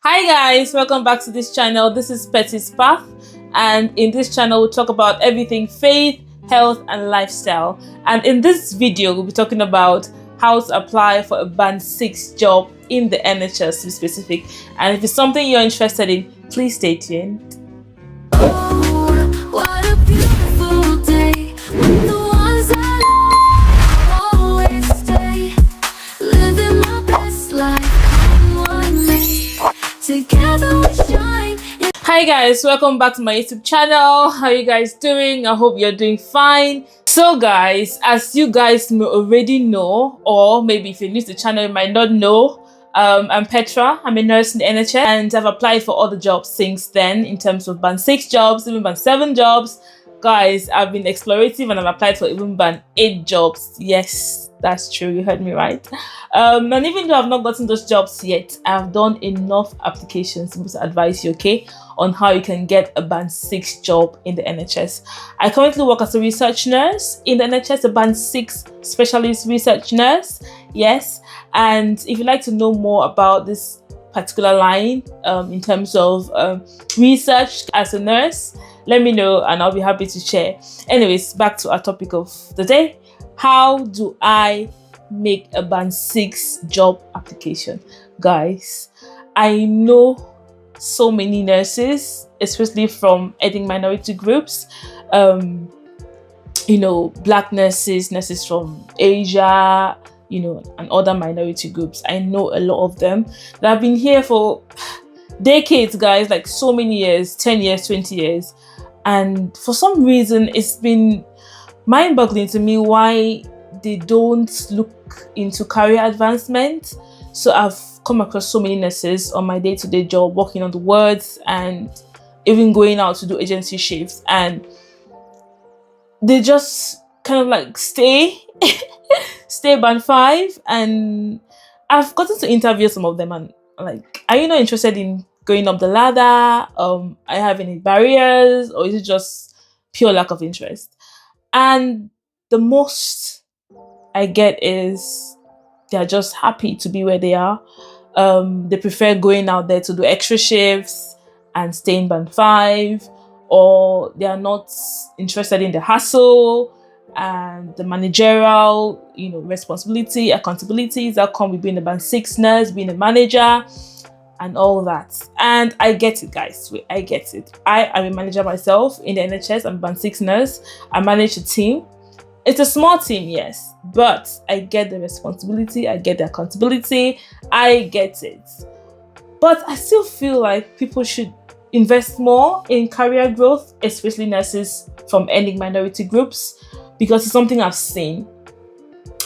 Hi guys, welcome back to this channel. This is PETY'S Path, and in this channel we'll talk about everything faith, health and lifestyle. And in this video we'll be talking about how to apply for a band 6 job in the NHS to be specific. And if it's something you're interested in, please stay tuned. Oh, what a beautiful day. The ones that always stay. Living my best life. Come on me. Together we shine. Hi guys, welcome back to my YouTube channel. How are you guys doing? I hope you're doing fine. So guys, as you guys may already know, or maybe if you're new to the channel you might not know, I'm Petra. I'm a nurse in the NHS and I've applied for other jobs since then, in terms of band 6 jobs, even band 7 jobs. Guys, I've been explorative and I've applied for even band 8 jobs. Yes, that's true, you heard me right. And even though I've not gotten those jobs yet, I've done enough applications to advise you, okay, on how you can get a band 6 job in the NHS. I currently work as a research nurse in the NHS, a band 6 specialist research nurse. Yes, and if you'd like to know more about this particular line in terms of research as a nurse, let me know and I'll be happy to share. Anyways, back to our topic of the day. How do I make a band 6 job application? Guys, I know so many nurses, especially from ethnic minority groups, black nurses, nurses from Asia, and other minority groups. I know a lot of them that have been here for decades, guys, like so many years, 10 years, 20 years. And for some reason, it's been mind-boggling to me why they don't look into career advancement. So I've come across so many nurses on my day-to-day job, working on the wards and even going out to do agency shifts, and they just kind of like stay band 5. And I've gotten to interview some of them and like, are you not interested in going up the ladder? Are you having any barriers, or is it just pure lack of interest? And the most I get is they're just happy to be where they are. They prefer going out there to do extra shifts and stay in band 5, or they are not interested in the hassle and the managerial, responsibility, accountabilities that come with being a band 6 nurse, being a manager, and all that. And I get it, guys. I get it. I am a manager myself in the NHS. I'm a band 6 nurse. I manage a team. It's a small team, yes, but I get the responsibility. I get the accountability. I get it. But I still feel like people should invest more in career growth, especially nurses from ethnic minority groups, because it's something I've seen.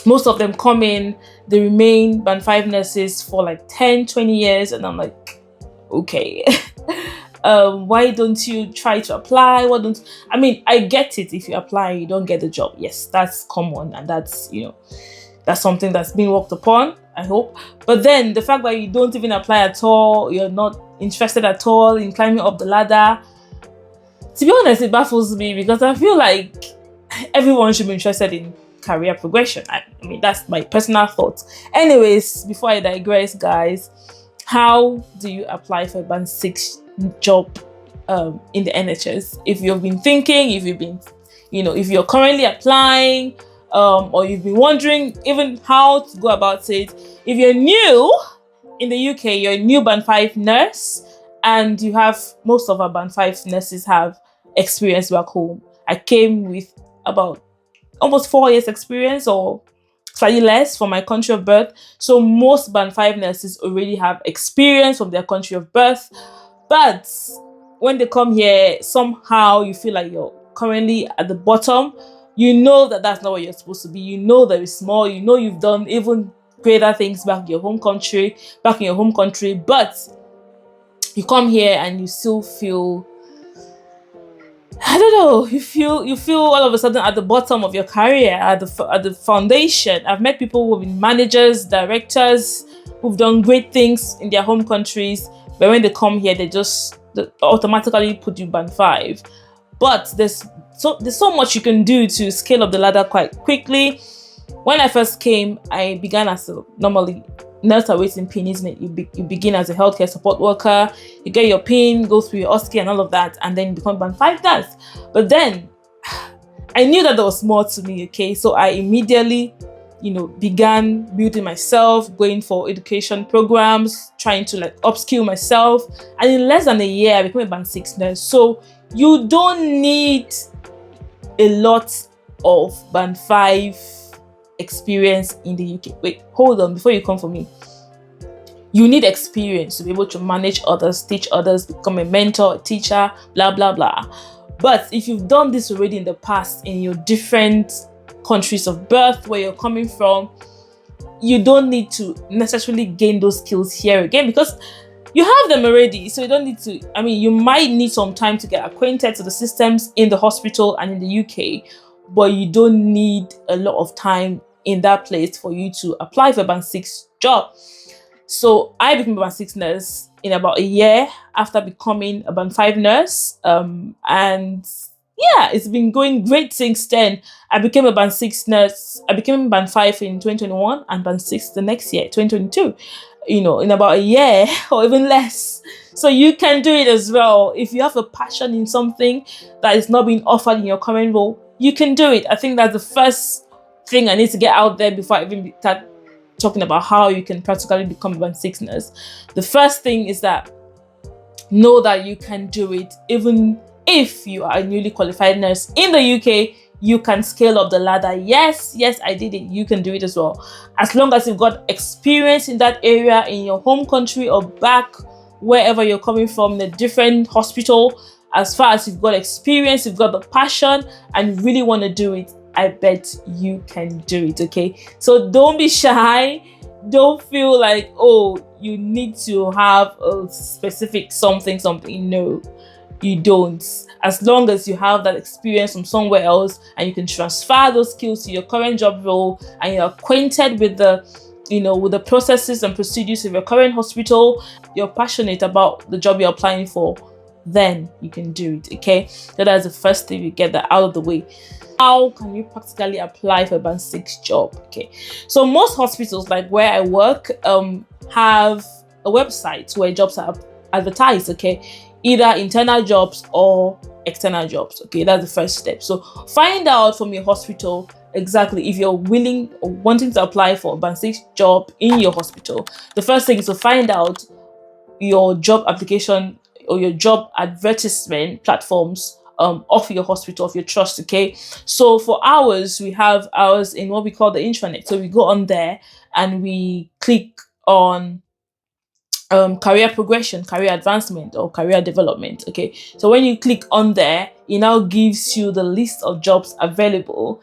Most of them come in, they remain band 5 nurses for like 10, 20 years, and I'm like, okay. Why don't you try to apply? I get it, if you apply you don't get the job. Yes, that's common, and that's that's something that's been worked upon, I hope. But then the fact that you don't even apply at all, you're not interested at all in climbing up the ladder, to be honest, it baffles me, because I feel like everyone should be interested in career progression. I mean, that's my personal thoughts. Anyways, before I digress, guys, how do you apply for a band 6 job in the NHS? If you've been thinking, if you're currently applying, or you've been wondering even how to go about it, if you're new in the UK, you're a new band 5 nurse, and most of our band 5 nurses have experience back home. I came with about almost 4 years experience, or slightly less, from my country of birth. So most band 5 nurses already have experience from their country of birth. But when they come here, somehow you feel like you're currently at the bottom. You know that that's not where you're supposed to be. You know there is more. You know you've done even greater things back in your home country, but you come here and you still feel, I don't know, you feel all of a sudden at the bottom of your career, at the foundation. I've met people who've been managers, directors, who've done great things in their home countries, but when they come here, they automatically put you band 5. But there's so much you can do to scale up the ladder quite quickly. When I first came, I began as a nurse awaiting PIN, isn't it? You begin as a healthcare support worker, you get your PIN, go through your OSCE and all of that, and then you become band 5 nurse. But then I knew that there was more to me, okay? So I immediately, began building myself, going for education programs, trying to upskill myself. And in less than a year, I became a band 6 nurse. So you don't need a lot of band 5 experience in the UK. Wait, hold on, before you come for me. You need experience to be able to manage others, teach others, become a mentor, a teacher, blah, blah, blah. But if you've done this already in the past in your different countries of birth, where you're coming from, you don't need to necessarily gain those skills here again, because you have them already. So you don't need to, you might need some time to get acquainted to the systems in the hospital and in the UK, but you don't need a lot of time in that place for you to apply for a band 6 job. So I became a band 6 nurse in about a year after becoming a band 5 nurse. And yeah, it's been going great since then. I became a band 6 nurse. I became band 5 in 2021 and band 6 the next year, 2022. In about a year or even less. So you can do it as well. If you have a passion in something that is not being offered in your current role, you can do it. I think that's the first thing I need to get out there before I even start talking about how you can practically become a band 6 nurse. The first thing is that know that you can do it. Even if you are a newly qualified nurse in the UK, you can scale up the ladder. Yes, I did it. You can do it as well. As long as you've got experience in that area, in your home country or back wherever you're coming from, in a different hospital, as far as you've got experience, you've got the passion, and you really want to do it, I bet you can do it, okay? So don't be shy. Don't feel like, you need to have a specific something. No, you don't. As long as you have that experience from somewhere else and you can transfer those skills to your current job role, and you're acquainted with the processes and procedures of your current hospital, you're passionate about the job you're applying for, then you can do it, okay? So that's the first thing, you get that out of the way. How can you practically apply for a band 6 job? Okay, so most hospitals, like where I work, have a website where jobs are advertised, okay? Either internal jobs or external jobs, okay? That's the first step. So find out from your hospital exactly if you're willing or wanting to apply for a band 6 job in your hospital. The first thing is to find out your job application or your job advertisement platforms of your hospital, of your trust, okay? So for ours, we have ours in what we call the intranet. So we go on there and we click on career progression, career advancement, or career development, okay? So when you click on there, it now gives you the list of jobs available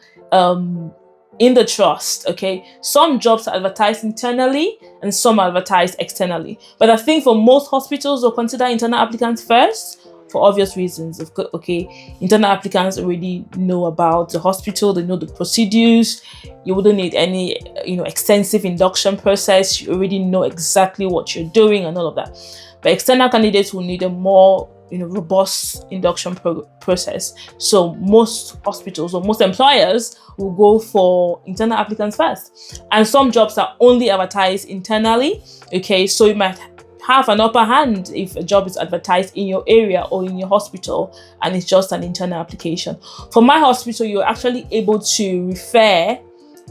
in the trust, okay? Some jobs are advertised internally and some are advertised externally. But I think for most hospitals, will consider internal applicants first, for obvious reasons. Okay, internal applicants already know about the hospital, they know the procedures. You wouldn't need any extensive induction process. You already know exactly what you're doing and all of that. But external candidates will need a more robust induction process. So most hospitals or most employers will go for internal applicants first. And some jobs are only advertised internally, okay? So you might have an upper hand if a job is advertised in your area or in your hospital and it's just an internal application. For my hospital, you're actually able to refer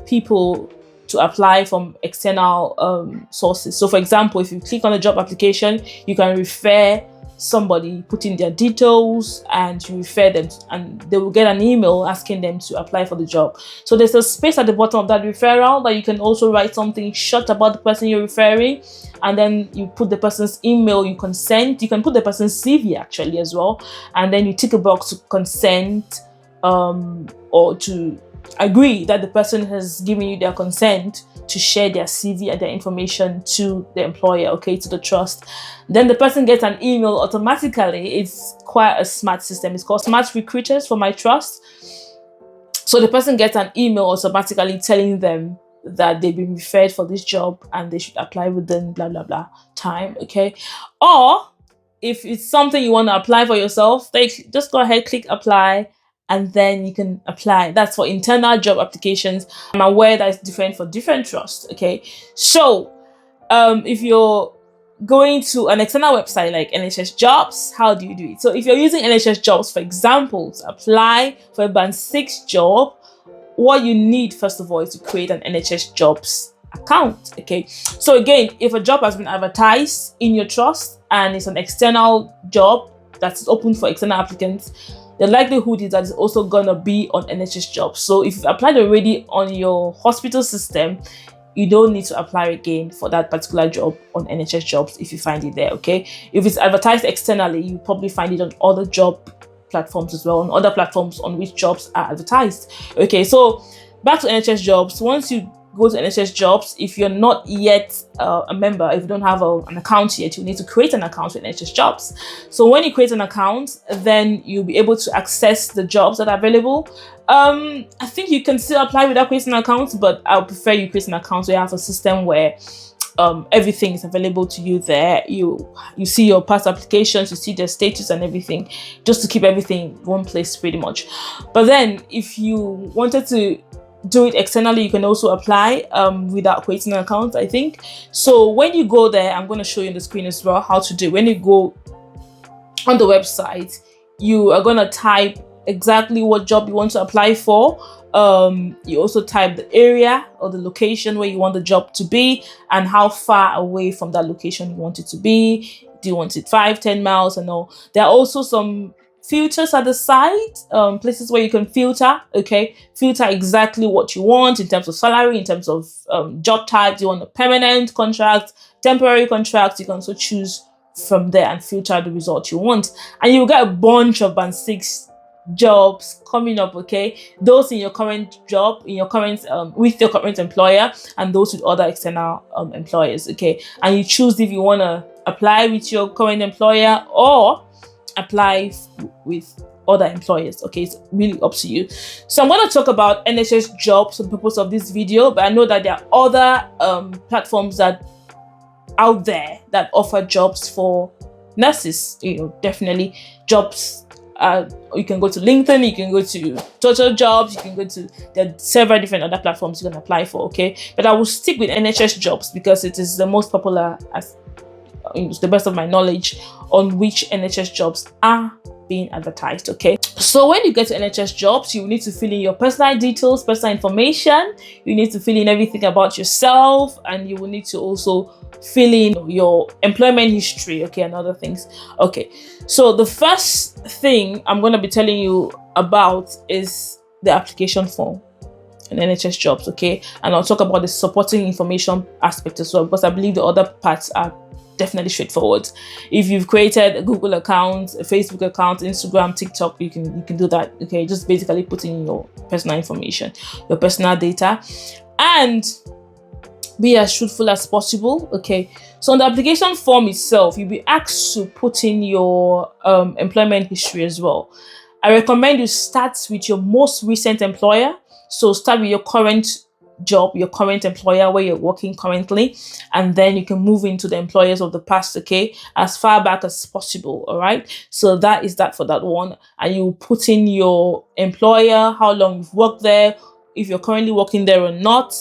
people to apply from external sources. So for example, if you click on a job application, you can refer somebody, put in their details, and you refer them, and they will get an email asking them to apply for the job. So there's a space at the bottom of that referral that you can also write something short about the person you're referring, and then you put the person's email, you consent. You can put the person's CV actually as well, and then you tick a box to consent or to agree that the person has given you their consent to share their CV and their information to the employer, okay, to the trust. Then the person gets an email automatically. It's quite a smart system. It's called Smart Recruiters for my trust. So the person gets an email automatically telling them that they've been referred for this job and they should apply within blah blah blah time, okay? Or if it's something you want to apply for yourself, just go ahead, click apply, and then you can apply. That's for internal job applications. I'm aware that it's different for different trusts, okay? So If you're going to an external website like NHS Jobs, how do you do it? So if you're using NHS Jobs, for example, to apply for a band 6 job, what you need first of all is to create an NHS Jobs account. Okay, so again, if a job has been advertised in your trust and it's an external job that's open for external applicants, the likelihood is that it's also gonna be on NHS Jobs. So if you've applied already on your hospital system, you don't need to apply again for that particular job on NHS Jobs if you find it there. Okay, if it's advertised externally, you probably find it on other job platforms as well, on other platforms on which jobs are advertised. Okay, so back to NHS Jobs. Once you go to NHS Jobs, if you're not yet a member, if you don't have an account yet, you need to create an account with NHS Jobs. So when you create an account, then you'll be able to access the jobs that are available. I think you can still apply without creating an account, but I would prefer you create an account so you have a system where everything is available to you there. You see your past applications, you see their status and everything, just to keep everything in one place pretty much. But then if you wanted to do it externally, you can also apply without creating an account, I think. So when you go there, I'm going to show you on the screen as well how to do it. When you go on the website, you are going to type exactly what job you want to apply for. You also type the area or the location where you want the job to be and how far away from that location you want it to be. Do you want it 5-10 miles and all? There are also some filters at the side, places where you can filter. Okay, filter exactly what you want in terms of salary, in terms of job type. Do you want a permanent contract, temporary contract? You can also choose from there and filter the result you want, and you'll get a bunch of band 6 jobs coming up. Okay, those in your current job, in your current with your current employer, and those with other external employers. Okay, and you choose if you want to apply with your current employer or apply with other employers. Okay, it's really up to you. So I'm going to talk about NHS Jobs for the purpose of this video, but I know that there are other platforms that out there that offer jobs for nurses. You know, definitely jobs. You can go to LinkedIn, you can go to Total Jobs, you can go to, there are several different other platforms you can apply for. Okay, but I will stick with NHS Jobs because it is the most popular, as to the best of my knowledge, on which NHS jobs are being advertised. Okay, so when you get to NHS Jobs, you need to fill in your personal details, personal information. You need to fill in everything about yourself, and you will need to also fill in your employment history. Okay, and other things. Okay, so the first thing I'm going to be telling you about is the application form in NHS Jobs. Okay, and I'll talk about the supporting information aspect as well, because I believe the other parts are definitely straightforward. If you've created a Google account, a Facebook account, Instagram, TikTok, you can do that. Okay, just basically put in your personal information, your personal data, and be as truthful as possible. Okay, so on the application form itself, you'll be asked to put in your employment history as well. I recommend you start with your most recent employer. So start with your current job, your current employer where you're working currently, and then you can move into the employers of the past. Okay, as far back as possible. All right, so that is that for that one, and you put in your employer, how long you've worked there, if you're currently working there or not,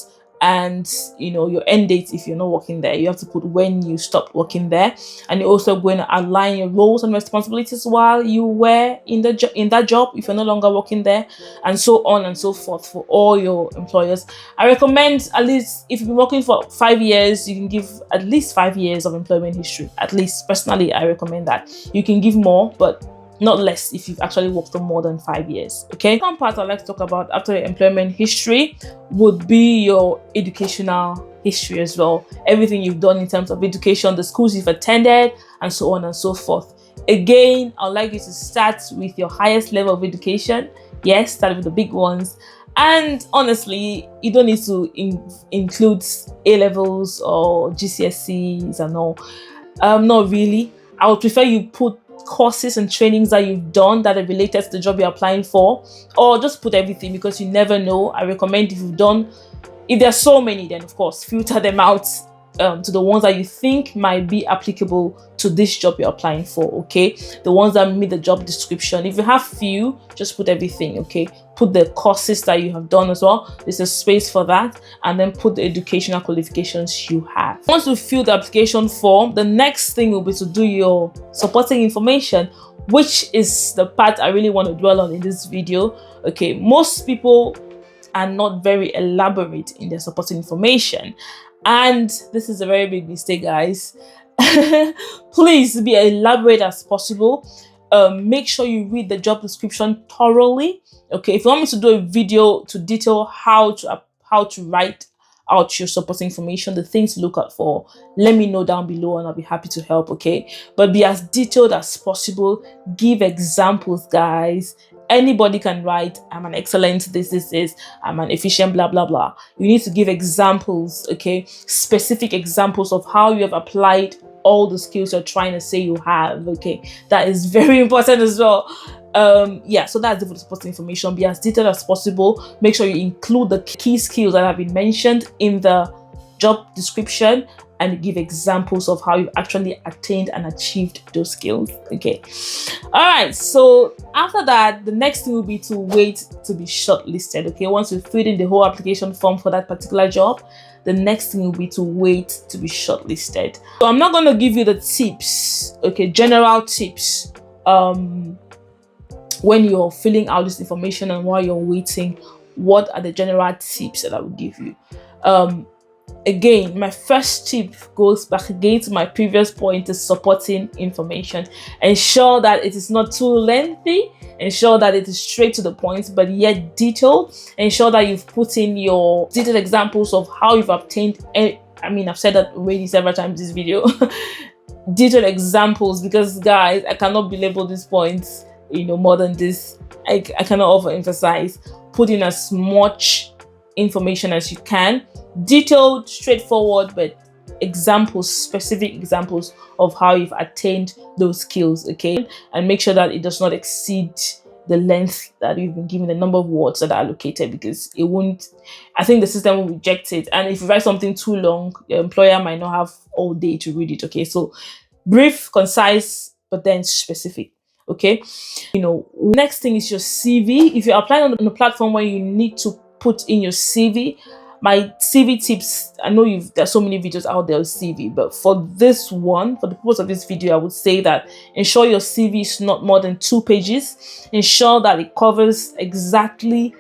and you know your end date. If you're not working there, you have to put when you stopped working there, and you're also going to outline your roles and responsibilities while you were in that job if you're no longer working there, and so on and so forth for all your employers. I recommend, at least if you've been working for 5 years, you can give at least 5 years of employment history. At least, personally, I recommend that. You can give more, but not less if you've actually worked for more than 5 years. Okay, one part I'd like to talk about after your employment history would be your educational history as well. Everything you've done in terms of education, the schools you've attended, and so on and so forth. Again, I'd like you to start with your highest level of education. Yes, start with the big ones. And honestly, you don't need to include A-levels or GCSEs and all. Not really. I would prefer you put courses and trainings that you've done that are related to the job you're applying for, or just put everything, because you never know. I recommend if there are so many, then of course filter them out to the ones that you think might be applicable to this job you're applying for, okay? The ones that meet the job description. If you have few, just put everything, okay? Put the courses that you have done as well. There's a space for that. And then put the educational qualifications you have. Once you fill the application form, the next thing will be to do your supporting information, which is the part I really want to dwell on in this video, okay? Most people are not very elaborate in their supporting information. And this is a very big mistake, guys. Please be elaborate as possible. Make sure you read the job description thoroughly. Okay, if you want me to do a video to detail how to write out your supporting information, the things to look out for, let me know down below and I'll be happy to help, okay? But be as detailed as possible. Give examples, guys. Anybody can write, I'm an excellent this, I'm an efficient blah blah blah. You need to give examples, okay? Specific examples of how you have applied all the skills you're trying to say you have, okay? That is very important as well. Yeah, so that's the supporting information. Be as detailed as possible. Make sure you include the key skills that have been mentioned in the job description and give examples of how you've actually attained and achieved those skills, okay? All right, so after that, the next thing will be to wait to be shortlisted, okay? Once you fill in the whole application form for that particular job, the next thing will be to wait to be shortlisted. So I'm not going to give you the tips, okay, general tips, when you're filling out this information and while you're waiting. What are the general tips that I will give you? Again, my first tip goes back again to my previous point, is supporting information. Ensure that it is not too lengthy. Ensure that it is straight to the point, but yet detailed. Ensure that you've put in your detailed examples of how you've obtained. I mean, I've said that already several times in this video. Detailed examples, because guys, I cannot belabor these points, you know, more than this. I cannot overemphasize. Put in as much information as you can. Detailed, straightforward, but examples, specific examples of how you've attained those skills, okay? And make sure that it does not exceed the length that you've been given, the number of words that are allocated, because it won't, I think the system will reject it. And if you write something too long, your employer might not have all day to read it, okay? So brief, concise, but then specific, okay? You know, next thing is your CV. If you're applying on a platform where you need to put in your CV, my CV tips, I know there's so many videos out there on CV, but for this one, for the purpose of this video, I would say that ensure your CV is not more than 2 pages. Ensure that it covers exactly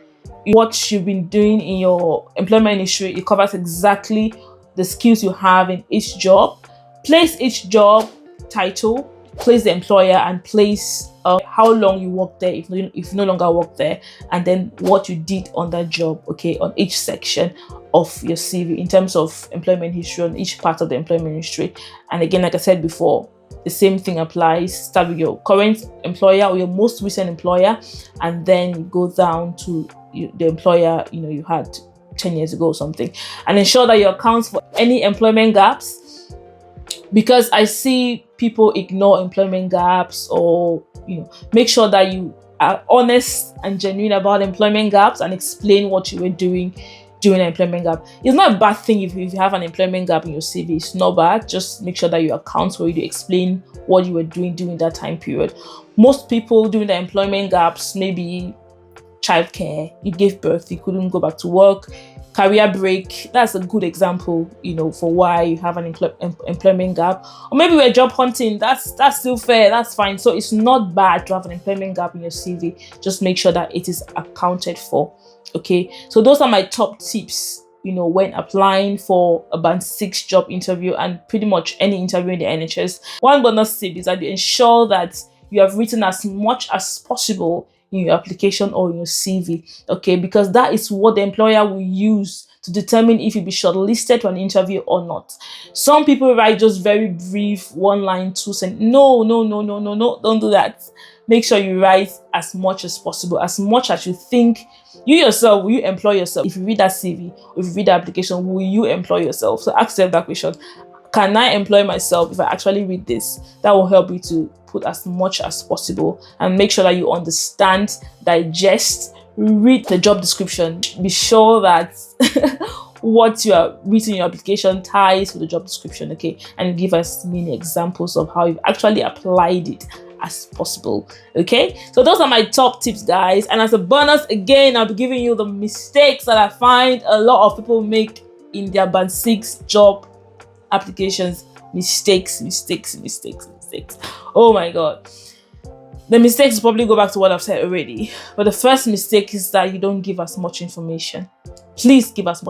what you've been doing in your employment history. It covers exactly the skills you have in each job. Place each job title, place the employer, and place how long you worked there if you no longer work there, and then what you did on that job, okay, on each section of your CV in terms of employment history, on each part of the employment history. And again, like I said before, the same thing applies. Start with your current employer or your most recent employer, and then go down to the employer you had 10 years ago or something, and ensure that you account for any employment gaps, because I see people ignore employment gaps, or make sure that you are honest and genuine about employment gaps and explain what you were doing during an employment gap. It's not a bad thing if you have an employment gap in your CV. It's not bad. Just make sure that you account for it, to explain what you were doing during that time period. Most people during the employment gaps, maybe childcare, you gave birth, you couldn't go back to work, career break. That's a good example, for why you have an employment gap. Or maybe we're job hunting. That's still fair. That's fine. So it's not bad to have an employment gap in your CV. Just make sure that it is accounted for. Okay. So those are my top tips, when applying for a band 6 job interview and pretty much any interview in the NHS. One bonus tip is that you ensure that you have written as much as possible in your application or in your CV, okay, because that is what the employer will use to determine if you'll be shortlisted to an interview or not. Some people write just very brief 1 line, 2 sentences. No, don't do that. Make sure you write as much as possible, as much as you think you yourself, will you employ yourself? If you read that CV, or if you read the application, will you employ yourself? So ask yourself that question. Can I employ myself if I actually read this? That will help you to put as much as possible, and make sure that you understand, digest, read the job description. Be sure that what you are written in your application ties with the job description, okay, and give us many examples of how you've actually applied it as possible. Okay, so those are my top tips, guys. And as a bonus, again, I'll be giving you the mistakes that I find a lot of people make in their band 6 job applications. Mistakes. Oh my god. The mistakes probably go back to what I've said already. But the first mistake is that you don't give as much information. Please give as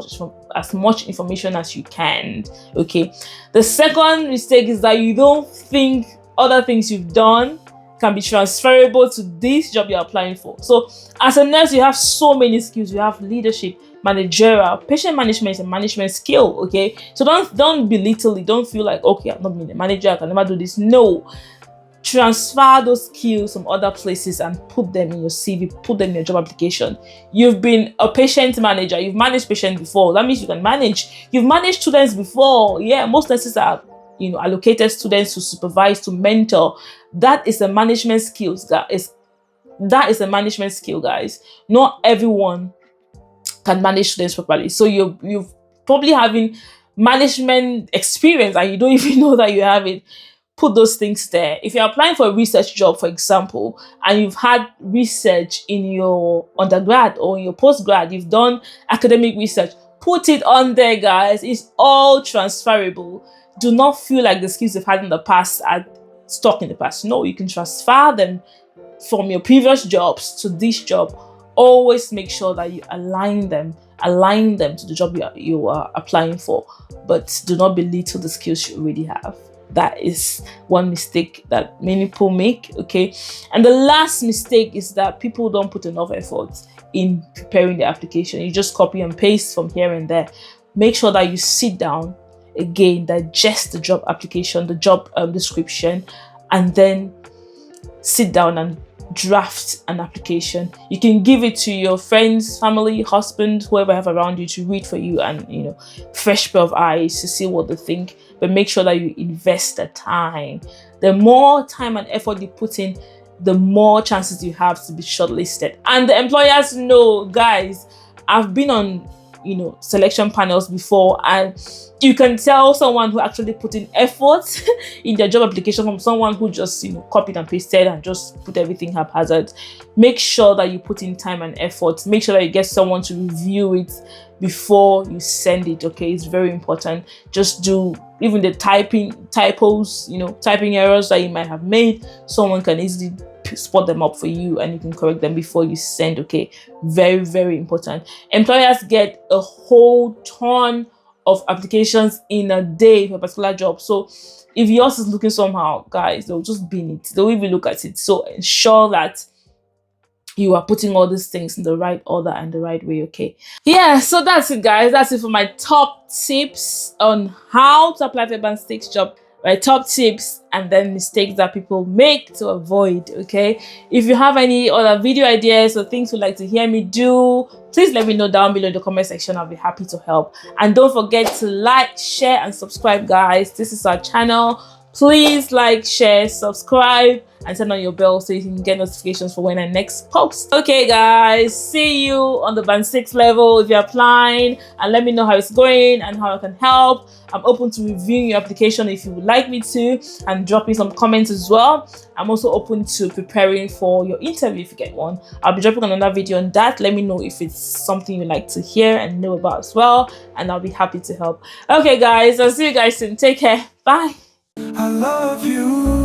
much information as you can. Okay. The second mistake is that you don't think other things you've done can be transferable to this job you're applying for. So as a nurse, you have so many skills. You have leadership, managerial, patient management is a management skill. Okay. So don't belittle it. Don't feel like, okay, I've not been a manager, I can never do this. No. Transfer those skills from other places and put them in your CV, put them in your job application. You've been a patient manager, you've managed patients before. That means you can manage. You've managed students before. Yeah, most nurses are, allocated students to supervise, to mentor. That is a management skills. That is a management skill, guys. Not everyone can manage students properly. So you're probably having management experience and you don't even know that you have it. Put those things there. If you're applying for a research job, for example, and you've had research in your undergrad or in your postgrad, you've done academic research, put it on there, guys. It's all transferable. Do not feel like the skills you've had in the past are stuck in the past. No, you can transfer them from your previous jobs to this job. Always make sure that you align them to the job you are applying for, but do not belittle the skills you already have. That is one mistake that many people make, okay? And the last mistake is that people don't put enough effort in preparing the application. You just copy and paste from here and there. Make sure that you sit down, again, digest the job application, the job description, and then sit down and draft an application. You can give it to your friends, family, husband, whoever you have around you to read for you and, fresh pair of eyes to see what they think. But make sure that you invest the time. The more time and effort you put in, the more chances you have to be shortlisted. And the employers know, guys, I've been on, selection panels before, and you can tell someone who actually put in effort in their job application from someone who just, copied and pasted and just put everything haphazard. Make sure that you put in time and effort. Make sure that you get someone to review it before you send it, okay? It's very important. Just do even the typos, typing errors that you might have made. Someone can easily spot them up for you and you can correct them before you send, okay? Very, very important. Employers get a whole ton of applications in a day for a particular job. So if yours is looking somehow, guys, they'll just bin it. They'll even look at it. So ensure that you are putting all these things in the right order and the right way, okay? Yeah, so that's it, guys. That's it for my top tips on how to apply for a band 6 job. My top tips and then mistakes that people make to avoid, okay? If you have any other video ideas or things you'd like to hear me do, please let me know down below in the comment section. I'll be happy to help. And don't forget to like, share, and subscribe, guys. This is our channel. Please like, share, subscribe, and turn on your bell so you can get notifications for when I next post. Okay, guys, see you on the band 6 level if you're applying, and let me know how it's going and how I can help. I'm open to reviewing your application if you would like me to, and dropping some comments as well. I'm also open to preparing for your interview if you get one. I'll be dropping another video on that. Let me know if it's something you'd like to hear and know about as well, and I'll be happy to help. Okay, guys, I'll see you guys soon. Take care. Bye. I love you.